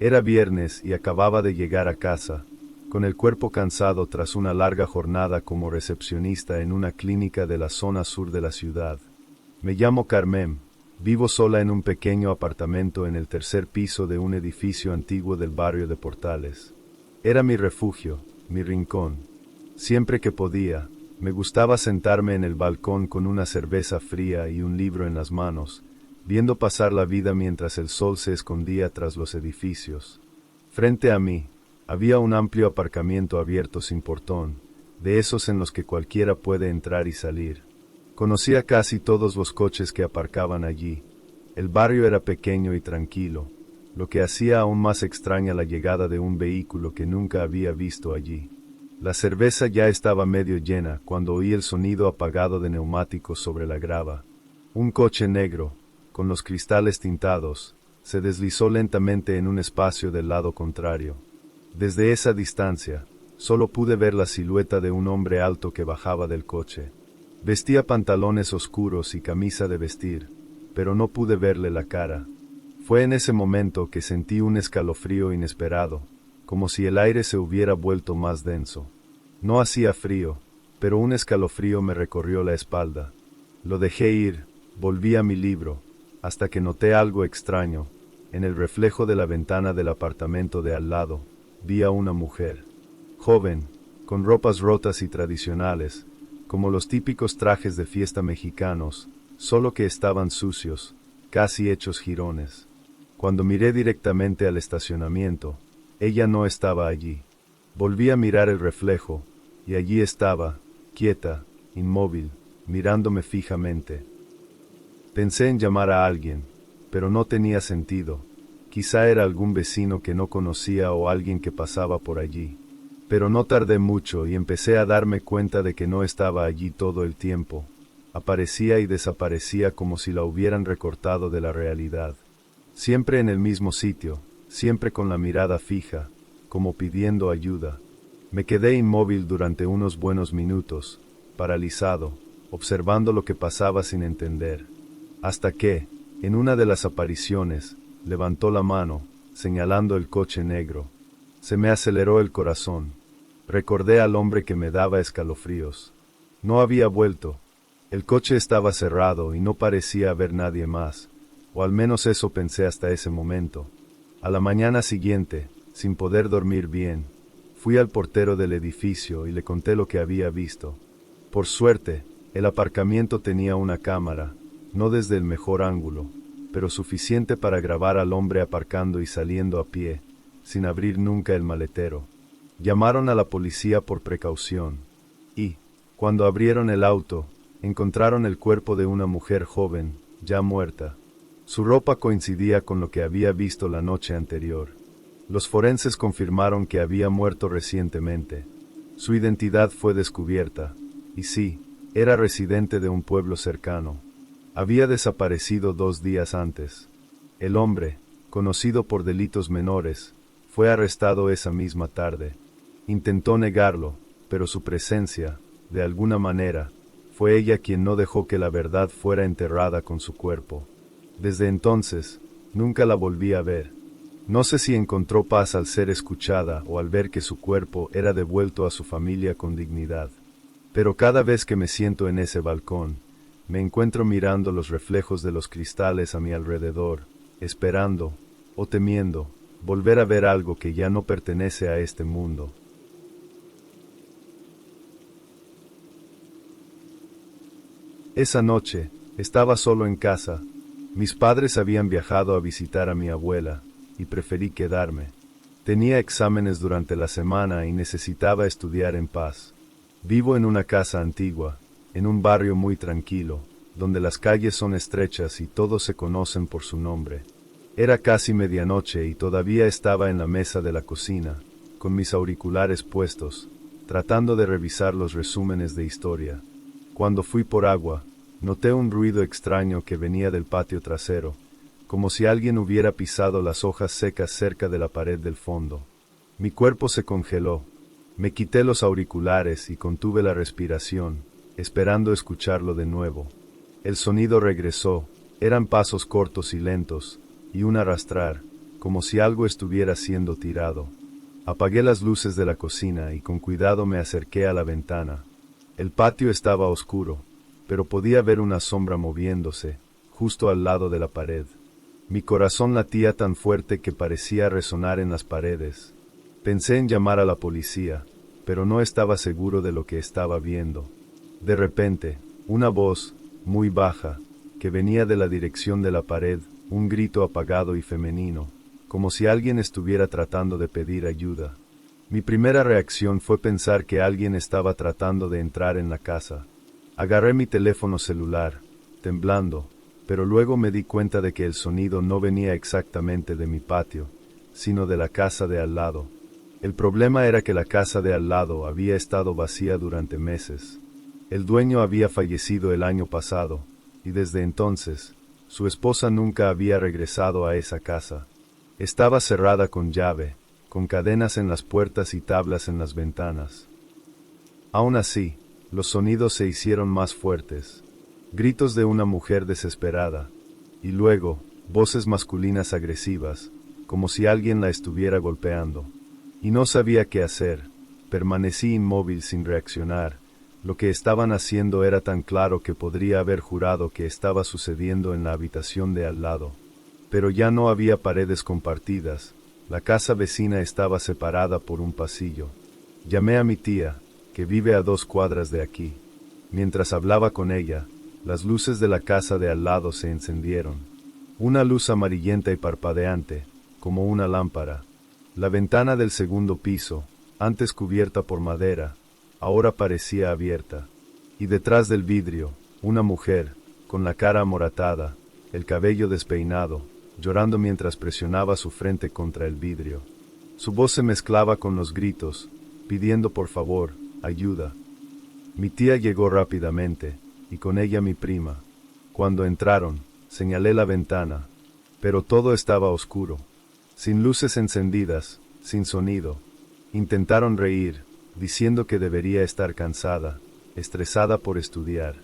Era viernes y acababa de llegar a casa, con el cuerpo cansado tras una larga jornada como recepcionista en una clínica de la zona sur de la ciudad. Me llamo Carmen, vivo sola en un pequeño apartamento en el tercer piso de un edificio antiguo del barrio de Portales. Era mi refugio, mi rincón. Siempre que podía, me gustaba sentarme en el balcón con una cerveza fría y un libro en las manos, viendo pasar la vida mientras el sol se escondía tras los edificios. Frente a mí, había un amplio aparcamiento abierto sin portón, de esos en los que cualquiera puede entrar y salir. Conocía casi todos los coches que aparcaban allí. El barrio era pequeño y tranquilo, lo que hacía aún más extraña la llegada de un vehículo que nunca había visto allí. La cerveza ya estaba medio llena cuando oí el sonido apagado de neumáticos sobre la grava. Un coche negro, con los cristales tintados, se deslizó lentamente en un espacio del lado contrario. Desde esa distancia, solo pude ver la silueta de un hombre alto que bajaba del coche. Vestía pantalones oscuros y camisa de vestir, pero no pude verle la cara. Fue en ese momento que sentí un escalofrío inesperado, como si el aire se hubiera vuelto más denso. No hacía frío, pero un escalofrío me recorrió la espalda. Lo dejé ir, volví a mi libro, hasta que noté algo extraño. En el reflejo de la ventana del apartamento de al lado, vi a una mujer. Joven, con ropas rotas y tradicionales, como los típicos trajes de fiesta mexicanos, solo que estaban sucios, casi hechos jirones. Cuando miré directamente al estacionamiento, ella no estaba allí. Volví a mirar el reflejo, y allí estaba, quieta, inmóvil, mirándome fijamente. Pensé en llamar a alguien, pero no tenía sentido. Quizá era algún vecino que no conocía o alguien que pasaba por allí. Pero no tardé mucho y empecé a darme cuenta de que no estaba allí todo el tiempo. Aparecía y desaparecía como si la hubieran recortado de la realidad. Siempre en el mismo sitio, siempre con la mirada fija, como pidiendo ayuda. Me quedé inmóvil durante unos buenos minutos, paralizado, observando lo que pasaba sin entender. Hasta que, en una de las apariciones, levantó la mano, señalando el coche negro. Se me aceleró el corazón. Recordé al hombre que me daba escalofríos. No había vuelto. El coche estaba cerrado y no parecía haber nadie más, o al menos eso pensé hasta ese momento. A la mañana siguiente, sin poder dormir bien, fui al portero del edificio y le conté lo que había visto. Por suerte, el aparcamiento tenía una cámara, no desde el mejor ángulo, pero suficiente para grabar al hombre aparcando y saliendo a pie, sin abrir nunca el maletero. Llamaron a la policía por precaución, y, cuando abrieron el auto, encontraron el cuerpo de una mujer joven, ya muerta. Su ropa coincidía con lo que había visto la noche anterior. Los forenses confirmaron que había muerto recientemente. Su identidad fue descubierta, y sí, era residente de un pueblo cercano. Había desaparecido 2 días antes. El hombre, conocido por delitos menores, fue arrestado esa misma tarde. Intentó negarlo, pero su presencia, de alguna manera, fue ella quien no dejó que la verdad fuera enterrada con su cuerpo. Desde entonces, nunca la volví a ver. No sé si encontró paz al ser escuchada o al ver que su cuerpo era devuelto a su familia con dignidad. Pero cada vez que me siento en ese balcón, me encuentro mirando los reflejos de los cristales a mi alrededor, esperando, o temiendo, volver a ver algo que ya no pertenece a este mundo. Esa noche, estaba solo en casa. Mis padres habían viajado a visitar a mi abuela, y preferí quedarme. Tenía exámenes durante la semana y necesitaba estudiar en paz. Vivo en una casa antigua, en un barrio muy tranquilo, donde las calles son estrechas y todos se conocen por su nombre. Era casi medianoche y todavía estaba en la mesa de la cocina, con mis auriculares puestos, tratando de revisar los resúmenes de historia. Cuando fui por agua, noté un ruido extraño que venía del patio trasero, como si alguien hubiera pisado las hojas secas cerca de la pared del fondo. Mi cuerpo se congeló. Me quité los auriculares y contuve la respiración, esperando escucharlo de nuevo. El sonido regresó, eran pasos cortos y lentos, y un arrastrar, como si algo estuviera siendo tirado. Apagué las luces de la cocina y con cuidado me acerqué a la ventana. El patio estaba oscuro, pero podía ver una sombra moviéndose, justo al lado de la pared. Mi corazón latía tan fuerte que parecía resonar en las paredes. Pensé en llamar a la policía, pero no estaba seguro de lo que estaba viendo. De repente, una voz, muy baja, que venía de la dirección de la pared, un grito apagado y femenino, como si alguien estuviera tratando de pedir ayuda. Mi primera reacción fue pensar que alguien estaba tratando de entrar en la casa. Agarré mi teléfono celular, temblando, pero luego me di cuenta de que el sonido no venía exactamente de mi patio, sino de la casa de al lado. El problema era que la casa de al lado había estado vacía durante meses. El dueño había fallecido el año pasado, y desde entonces, su esposa nunca había regresado a esa casa. Estaba cerrada con llave, con cadenas en las puertas y tablas en las ventanas. Aún así, los sonidos se hicieron más fuertes. Gritos de una mujer desesperada, y luego, voces masculinas agresivas, como si alguien la estuviera golpeando. Y no sabía qué hacer. Permanecí inmóvil sin reaccionar. Lo que estaban haciendo era tan claro que podría haber jurado que estaba sucediendo en la habitación de al lado. Pero ya no había paredes compartidas. La casa vecina estaba separada por un pasillo. Llamé a mi tía, que vive a 2 cuadras de aquí. Mientras hablaba con ella, las luces de la casa de al lado se encendieron. Una luz amarillenta y parpadeante, como una lámpara. La ventana del segundo piso, antes cubierta por madera, ahora parecía abierta. Y detrás del vidrio, una mujer, con la cara amoratada, el cabello despeinado, llorando mientras presionaba su frente contra el vidrio. Su voz se mezclaba con los gritos, pidiendo por favor, ayuda. Mi tía llegó rápidamente, y con ella mi prima. Cuando entraron, señalé la ventana, pero todo estaba oscuro. Sin luces encendidas, sin sonido. Intentaron reír, diciendo que debería estar cansada, estresada por estudiar.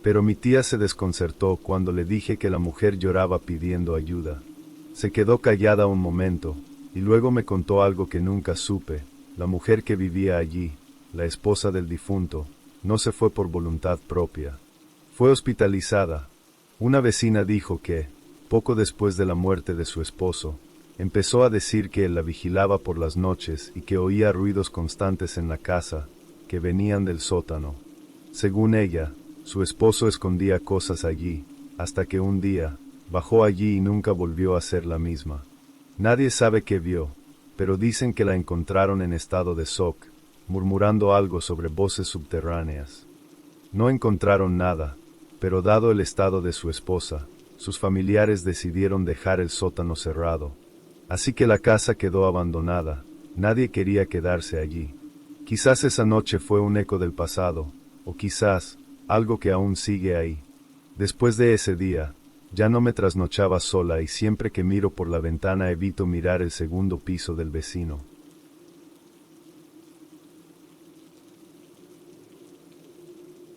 Pero mi tía se desconcertó cuando le dije que la mujer lloraba pidiendo ayuda. Se quedó callada un momento, y luego me contó algo que nunca supe. La mujer que vivía allí, la esposa del difunto, no se fue por voluntad propia. Fue hospitalizada. Una vecina dijo que, poco después de la muerte de su esposo, empezó a decir que él la vigilaba por las noches y que oía ruidos constantes en la casa, que venían del sótano. Según ella, su esposo escondía cosas allí, hasta que un día, bajó allí y nunca volvió a ser la misma. Nadie sabe qué vio, pero dicen que la encontraron en estado de shock, murmurando algo sobre voces subterráneas. No encontraron nada, pero dado el estado de su esposa, sus familiares decidieron dejar el sótano cerrado. Así que la casa quedó abandonada, nadie quería quedarse allí. Quizás esa noche fue un eco del pasado, o quizás, algo que aún sigue ahí. Después de ese día, ya no me trasnochaba sola y siempre que miro por la ventana evito mirar el segundo piso del vecino.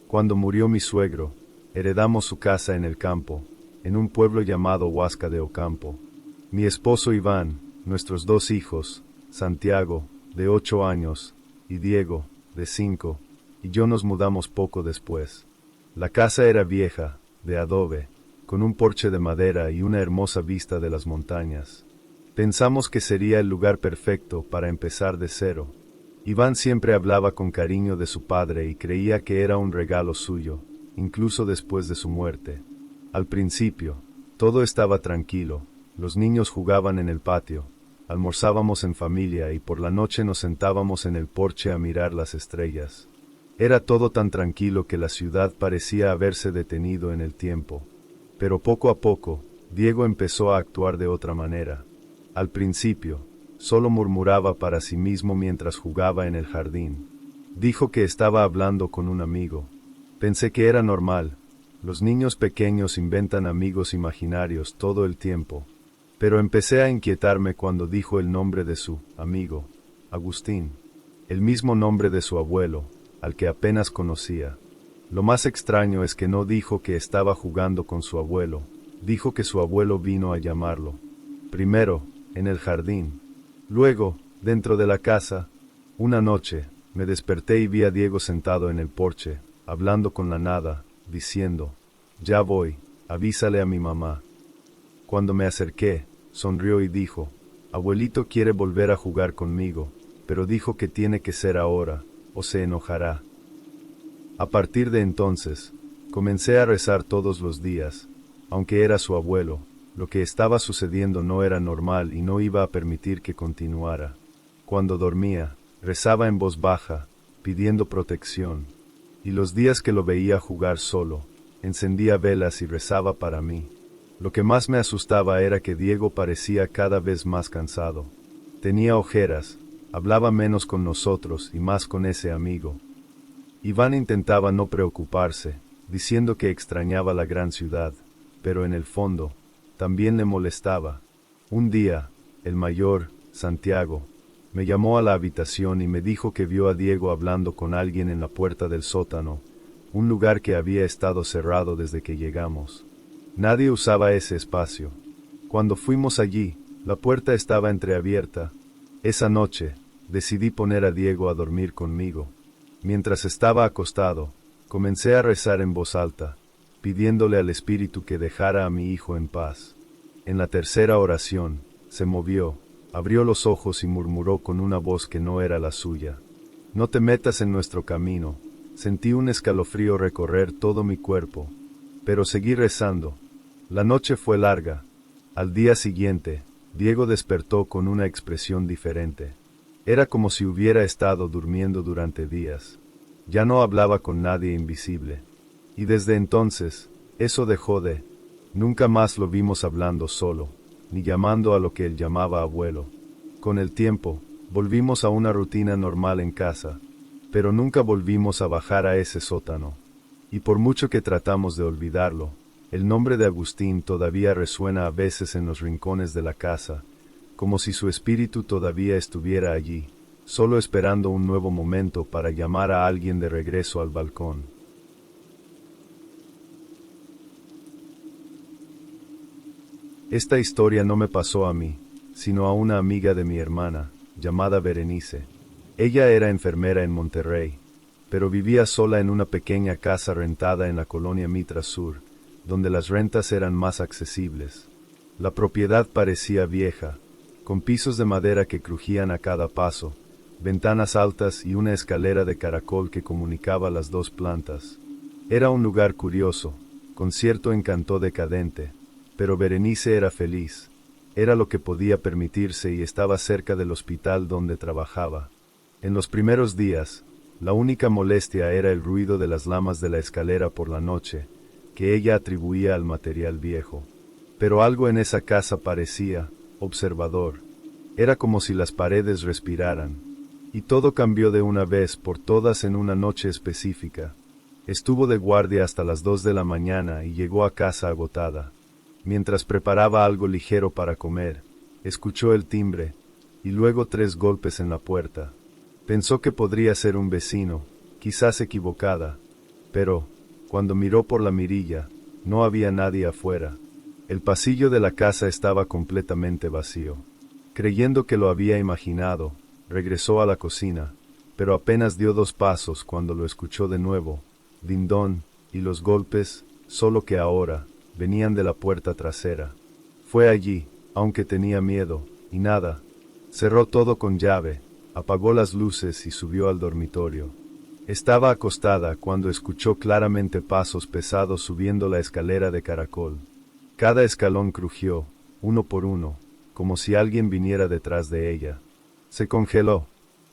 Cuando murió mi suegro, heredamos su casa en el campo, en un pueblo llamado Huasca de Ocampo. Mi esposo Iván, nuestros 2 hijos, Santiago, de 8 años, y Diego, de 5, y yo nos mudamos poco después. La casa era vieja, de adobe, con un porche de madera y una hermosa vista de las montañas. Pensamos que sería el lugar perfecto para empezar de cero. Iván siempre hablaba con cariño de su padre y creía que era un regalo suyo, incluso después de su muerte. Al principio, todo estaba tranquilo. Los niños jugaban en el patio, almorzábamos en familia y por la noche nos sentábamos en el porche a mirar las estrellas. Era todo tan tranquilo que la ciudad parecía haberse detenido en el tiempo. Pero poco a poco, Diego empezó a actuar de otra manera. Al principio, solo murmuraba para sí mismo mientras jugaba en el jardín. Dijo que estaba hablando con un amigo. Pensé que era normal. Los niños pequeños inventan amigos imaginarios todo el tiempo. Pero empecé a inquietarme cuando dijo el nombre de su amigo, Agustín, el mismo nombre de su abuelo, al que apenas conocía. Lo más extraño es que no dijo que estaba jugando con su abuelo, dijo que su abuelo vino a llamarlo. Primero, en el jardín. Luego, dentro de la casa, una noche, me desperté y vi a Diego sentado en el porche, hablando con la nada, diciendo, «Ya voy, avísale a mi mamá». Cuando me acerqué, sonrió y dijo, «Abuelito quiere volver a jugar conmigo, pero dijo que tiene que ser ahora, o se enojará». A partir de entonces, comencé a rezar todos los días, aunque era su abuelo. Lo que estaba sucediendo no era normal y no iba a permitir que continuara. Cuando dormía, rezaba en voz baja, pidiendo protección. Y los días que lo veía jugar solo, encendía velas y rezaba para mí. Lo que más me asustaba era que Diego parecía cada vez más cansado. Tenía ojeras, hablaba menos con nosotros y más con ese amigo. Iván intentaba no preocuparse, diciendo que extrañaba la gran ciudad, pero en el fondo, también le molestaba. Un día, el mayor, Santiago, me llamó a la habitación y me dijo que vio a Diego hablando con alguien en la puerta del sótano, un lugar que había estado cerrado desde que llegamos. Nadie usaba ese espacio. Cuando fuimos allí, la puerta estaba entreabierta. Esa noche, decidí poner a Diego a dormir conmigo. Mientras estaba acostado, comencé a rezar en voz alta, pidiéndole al Espíritu que dejara a mi hijo en paz. En la tercera oración, se movió, abrió los ojos y murmuró con una voz que no era la suya. «No te metas en nuestro camino». Sentí un escalofrío recorrer todo mi cuerpo, pero seguí rezando. La noche fue larga. Al día siguiente, Diego despertó con una expresión diferente. Era como si hubiera estado durmiendo durante días. Ya no hablaba con nadie invisible. Y desde entonces, eso dejó de... Nunca más lo vimos hablando solo, ni llamando a lo que él llamaba abuelo. Con el tiempo, volvimos a una rutina normal en casa, pero nunca volvimos a bajar a ese sótano. Y por mucho que tratamos de olvidarlo, el nombre de Agustín todavía resuena a veces en los rincones de la casa, como si su espíritu todavía estuviera allí, solo esperando un nuevo momento para llamar a alguien de regreso al balcón. Esta historia no me pasó a mí, sino a una amiga de mi hermana, llamada Berenice. Ella era enfermera en Monterrey, pero vivía sola en una pequeña casa rentada en la colonia Mitra Sur, donde las rentas eran más accesibles. La propiedad parecía vieja, con pisos de madera que crujían a cada paso, ventanas altas y una escalera de caracol que comunicaba las dos plantas. Era un lugar curioso, con cierto encanto decadente, pero Berenice era feliz. Era lo que podía permitirse y estaba cerca del hospital donde trabajaba. En los primeros días, la única molestia era el ruido de las lamas de la escalera por la noche, que ella atribuía al material viejo. Pero algo en esa casa parecía observador. Era como si las paredes respiraran. Y todo cambió de una vez por todas en una noche específica. Estuvo de guardia hasta las 2 de la mañana y llegó a casa agotada. Mientras preparaba algo ligero para comer, escuchó el timbre, y luego 3 golpes en la puerta. Pensó que podría ser un vecino, quizás equivocada, pero, cuando miró por la mirilla, no había nadie afuera. El pasillo de la casa estaba completamente vacío. Creyendo que lo había imaginado, regresó a la cocina, pero apenas dio 2 pasos cuando lo escuchó de nuevo, dindón, y los golpes, solo que ahora, venían de la puerta trasera. Fue allí, aunque tenía miedo, y nada. Cerró todo con llave, apagó las luces y subió al dormitorio. Estaba acostada cuando escuchó claramente pasos pesados subiendo la escalera de caracol. Cada escalón crujió, uno por uno, como si alguien viniera detrás de ella. Se congeló.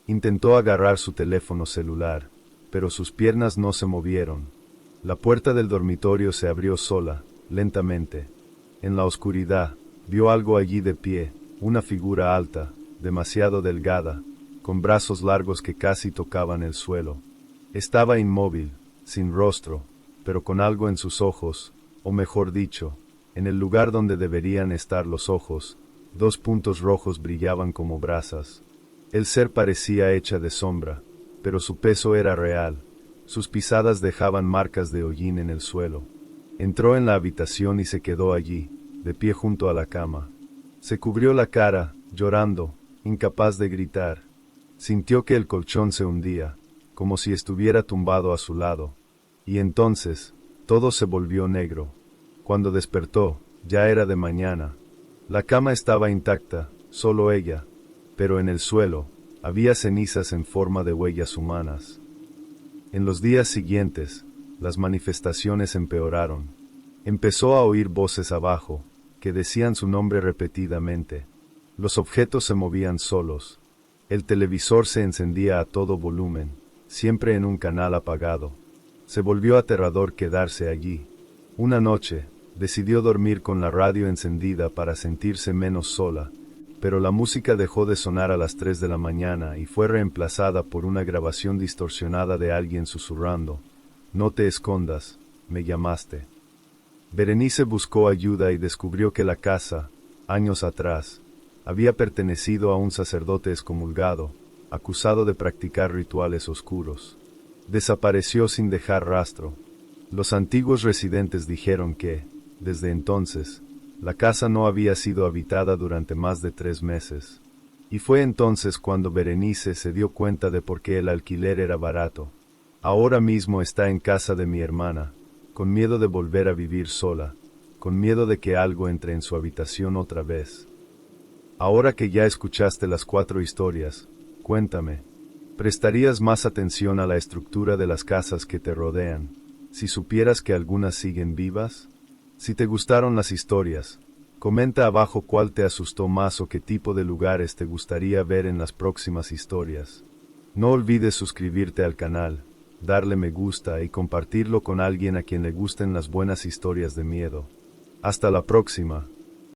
Intentó agarrar su teléfono celular, pero sus piernas no se movieron. La puerta del dormitorio se abrió sola, lentamente. En la oscuridad, vio algo allí de pie, una figura alta, demasiado delgada, con brazos largos que casi tocaban el suelo. Estaba inmóvil, sin rostro, pero con algo en sus ojos, o mejor dicho, en el lugar donde deberían estar los ojos, 2 puntos rojos brillaban como brasas. El ser parecía hecha de sombra, pero su peso era real. Sus pisadas dejaban marcas de hollín en el suelo. Entró en la habitación y se quedó allí, de pie junto a la cama. Se cubrió la cara, llorando, incapaz de gritar. Sintió que el colchón se hundía, como si estuviera tumbado a su lado. Y entonces, todo se volvió negro. Cuando despertó, ya era de mañana. La cama estaba intacta, solo ella, pero en el suelo, había cenizas en forma de huellas humanas. En los días siguientes, las manifestaciones empeoraron. Empezó a oír voces abajo, que decían su nombre repetidamente. Los objetos se movían solos. El televisor se encendía a todo volumen, siempre en un canal apagado. Se volvió aterrador quedarse allí. Una noche, decidió dormir con la radio encendida para sentirse menos sola, pero la música dejó de sonar a las 3 de la mañana y fue reemplazada por una grabación distorsionada de alguien susurrando: «No te escondas, me llamaste». Berenice buscó ayuda y descubrió que la casa, años atrás, había pertenecido a un sacerdote excomulgado, acusado de practicar rituales oscuros. Desapareció sin dejar rastro. Los antiguos residentes dijeron que, desde entonces, la casa no había sido habitada durante más de 3 meses. Y fue entonces cuando Berenice se dio cuenta de por qué el alquiler era barato. Ahora mismo está en casa de mi hermana, con miedo de volver a vivir sola, con miedo de que algo entre en su habitación otra vez. Ahora que ya escuchaste las 4 historias, cuéntame, ¿prestarías más atención a la estructura de las casas que te rodean, si supieras que algunas siguen vivas? Si te gustaron las historias, comenta abajo cuál te asustó más o qué tipo de lugares te gustaría ver en las próximas historias. No olvides suscribirte al canal, darle me gusta y compartirlo con alguien a quien le gusten las buenas historias de miedo. Hasta la próxima.